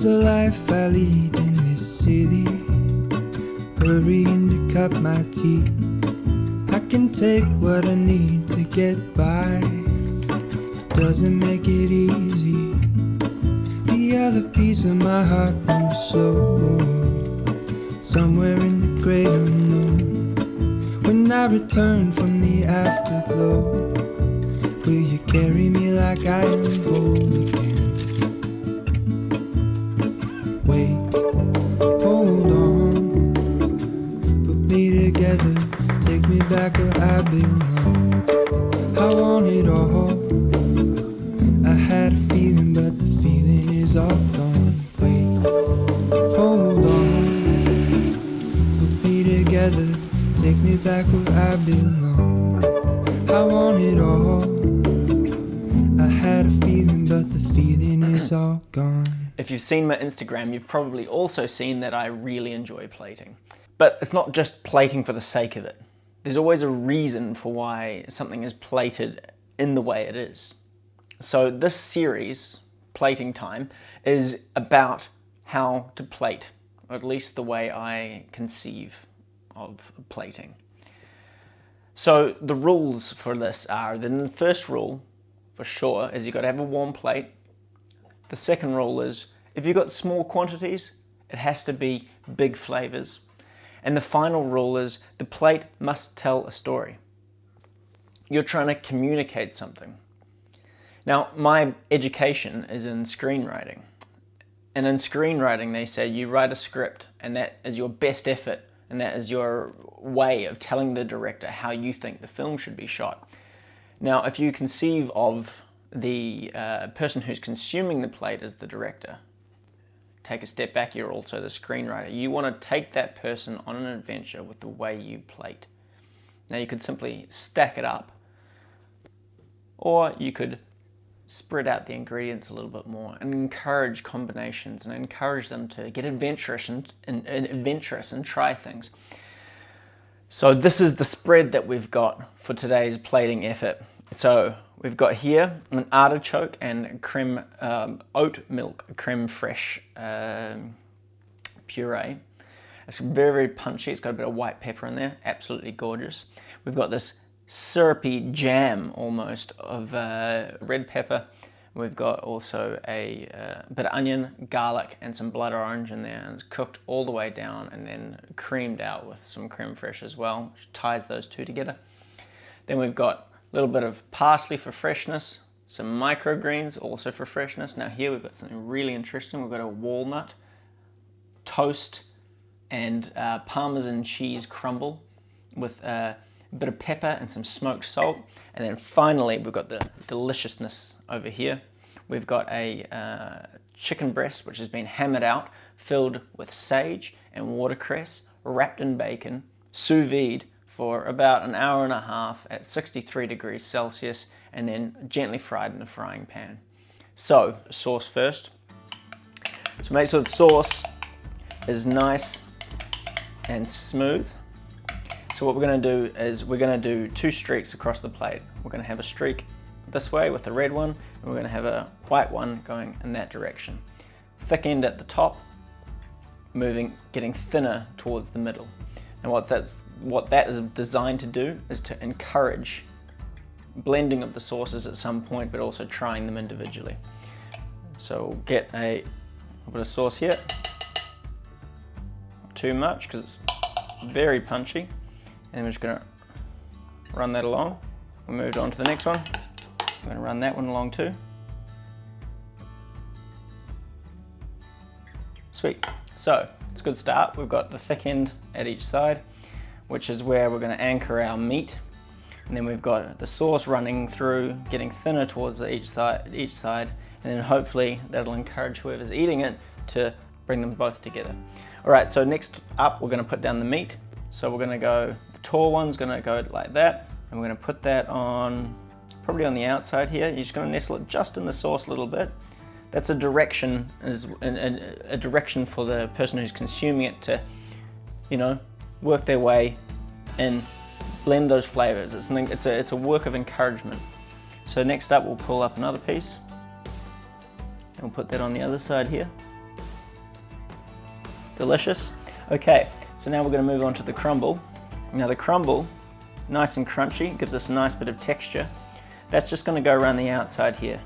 is the life I lead in this city, hurrying to cut my teeth. I can take what I need to get by, it doesn't make it easy. The other piece of my heart moves slow, somewhere in the great unknown. When I return from the afterglow, will you carry me like I am whole again? Wait, hold on, put me together, take me back where I belong. I want it all, I had a feeling but the feeling is all gone. Wait, hold on, put me together, take me back where I belong. I want it all, I had a feeling but the feeling is all gone. If you've seen my Instagram, you've probably also seen that I really enjoy plating. But it's not just plating for the sake of it. There's always a reason for why something is plated in the way it is. So this series, Plating Time, is about how to plate, or at least the way I conceive of plating. So the rules for this are, the first rule, for sure, is you've got to have a warm plate. The second rule is, if you've got small quantities, it has to be big flavors. And the final rule is, the plate must tell a story. You're trying to communicate something. Now, my education is in screenwriting. And in screenwriting, they say you write a script, and that is your best effort, and that is your way of telling the director how you think the film should be shot. Now, if you conceive of the person who's consuming the plate as the director, take a step back, you're also the screenwriter. You want to take that person on an adventure with the way you plate. Now, you could simply stack it up, or you could spread out the ingredients a little bit more and encourage combinations and encourage them to get adventurous and try things. So this is the spread that we've got for today's plating effort. So we've got here an artichoke and creme, oat milk creme fraiche puree. It's very, very punchy. It's got a bit of white pepper in there. Absolutely gorgeous. We've got this syrupy jam almost of red pepper. We've got also a bit of onion, garlic, and some blood orange in there, and it's cooked all the way down and then creamed out with some creme fraiche as well, which ties those two together. Then we've got a little bit of parsley for freshness, some microgreens also for freshness. Now here we've got something really interesting. We've got a walnut, toast, and Parmesan cheese crumble with a bit of pepper and some smoked salt. And then finally, we've got the deliciousness over here. We've got a chicken breast, which has been hammered out, filled with sage and watercress, wrapped in bacon, sous vide for about an hour and a half at 63 degrees Celsius, and then gently fried in a frying pan. So, sauce first. So make sure the sauce is nice and smooth. So what we're going to do is we're going to do two streaks across the plate. We're going to have a streak this way with the red one, and we're going to have a white one going in that direction. Thick end at the top, getting thinner towards the middle. And what that is designed to do is to encourage blending of the sauces at some point, but also trying them individually. So we'll get a bit of sauce here. Not too much because it's very punchy. And we're just going to run that along. We'll move on to the next one. I'm going to run that one along too. Sweet. So it's a good start. We've got the thick end at each side, which is where we're going to anchor our meat. And then we've got the sauce running through, getting thinner towards each side, and then hopefully that'll encourage whoever's eating it to bring them both together. All right, so next up, we're going to put down the meat. So we're going to go, the tall one's going to go like that, and we're going to put that on, probably on the outside here. You're just going to nestle it just in the sauce a little bit. That's a direction, a direction for the person who's consuming it to, you know, work their way in, blend those flavors. It's a work of encouragement. So next up, we'll pull up another piece, and we'll put that on the other side here. Delicious. Okay, so now we're going to move on to the crumble. Now the crumble, nice and crunchy, gives us a nice bit of texture. That's just going to go around the outside here.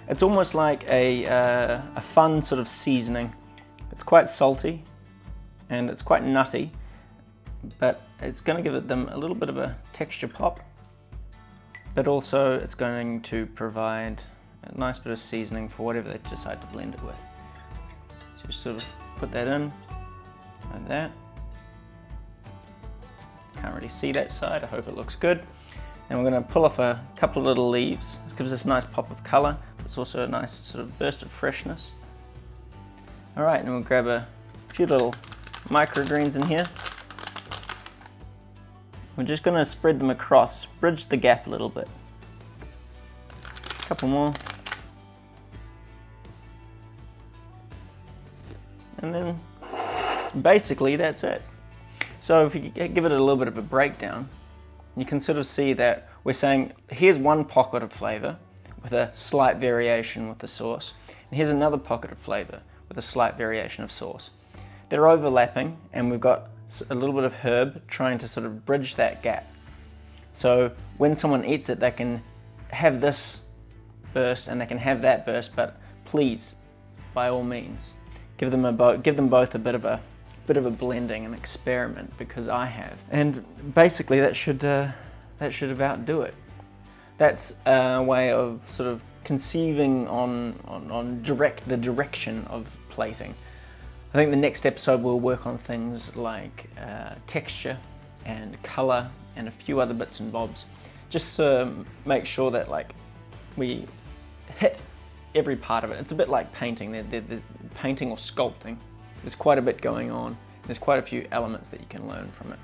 It's almost like a fun sort of seasoning. It's quite salty and it's quite nutty, but it's going to give them a little bit of a texture pop, but also it's going to provide a nice bit of seasoning for whatever they decide to blend it with. So just sort of put that in like that. Can't really see that side, I hope it looks good. And we're going to pull off a couple of little leaves. This gives us a nice pop of colour, but it's also a nice sort of burst of freshness. Alright, and we'll grab a few little microgreens in here. We're just going to spread them across, bridge the gap a little bit. A couple more. And then basically that's it. So if you give it a little bit of a breakdown, you can sort of see that we're saying here's one pocket of flavour with a slight variation with the sauce, and here's another pocket of flavour with a slight variation of sauce. They're overlapping, and we've got a little bit of herb trying to sort of bridge that gap. So when someone eats it, they can have this burst and they can have that burst, but please, by all means, give them both a bit of a blending and experiment, because I have. And basically that should about do it. That's a way of sort of conceiving on the direction of plating. I think the next episode we'll work on things like texture and colour and a few other bits and bobs, just to make sure that like we hit every part of it. It's a bit like painting. The painting or sculpting. There's quite a bit going on. There's quite a few elements that you can learn from it.